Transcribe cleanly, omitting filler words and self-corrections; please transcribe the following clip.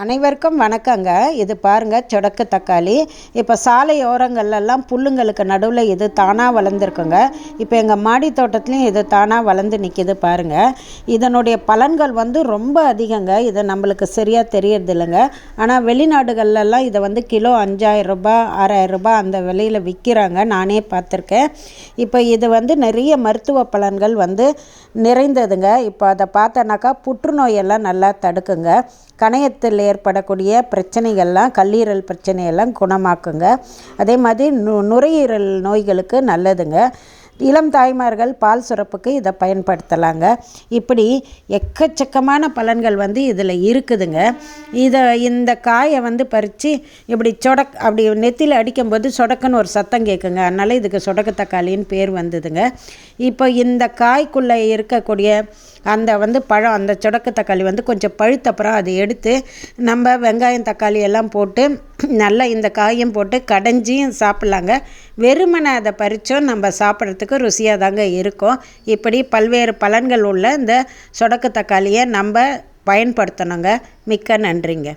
அனைவருக்கும் வணக்கங்க. இது பாருங்கள், சொடக்கு தக்காளி. இப்போ சாலை ஓரங்கள்லாம் புல்லுங்களுக்கு நடுவில் இது தானாக வளர்ந்துருக்குங்க. இப்போ எங்கள் மாடி தோட்டத்துலேயும் இது தானாக வளர்ந்து நிற்கிது பாருங்கள். இதனுடைய பலன்கள் ரொம்ப அதிகங்க. இது நம்மளுக்கு சரியாக தெரியறது இல்லைங்க. ஆனால் வெளிநாடுகள்லாம் இதை கிலோ 5000 ரூபாய் 6000 ரூபாய் அந்த விலையில் விற்கிறாங்க. நானே பார்த்துருக்கேன். இப்போ இது நிறைய மருத்துவ பலன்கள் நிறைந்ததுங்க. இப்போ அதை பார்த்தோன்னாக்கா புற்றுநோயெல்லாம் நல்லா தடுக்குங்க. கணையத்தில் ஏற்படக்கூடிய பிரச்சனைகள்லாம், கல்லீரல் பிரச்சனையெல்லாம் குணமாக்குங்க. அதே மாதிரி நுரையீரல் நோய்களுக்கு நல்லதுங்க. இளம் தாய்மார்கள் பால் சுரப்புக்கு இதை பயன்படுத்தலாங்க. இப்படி எக்கச்சக்கமான பலன்கள் இதில் இருக்குதுங்க. இந்த காயை பறித்து இப்படி அப்படி நெத்தியில் அடிக்கும்போது சொடக்குன்னு ஒரு சத்தம் கேட்குங்க. அதனால் இதுக்கு சொடக்கு தக்காளின்னு பேர் வந்ததுங்க. இப்போ இந்த காய்க்குள்ளே இருக்கக்கூடிய அந்த பழம், அந்த சொடக்கு தக்காளி கொஞ்சம் பழுத்தப்புறம் அதை எடுத்து நம்ம வெங்காயம் தக்காளி எல்லாம் போட்டு நல்லா இந்த காயும் போட்டு கடைஞ்சியும் சாப்பிட்லாங்க. வெறுமனை அதை பறித்தோம் நம்ம சாப்பிட்றதுக்கு ருசியாக தாங்க இருக்கும். இப்படி பல்வேறு பலன்கள் உள்ள இந்த சொடக்கு தக்காளியை நம்ம பயன்படுத்தணுங்க. மிக்க நன்றிங்க.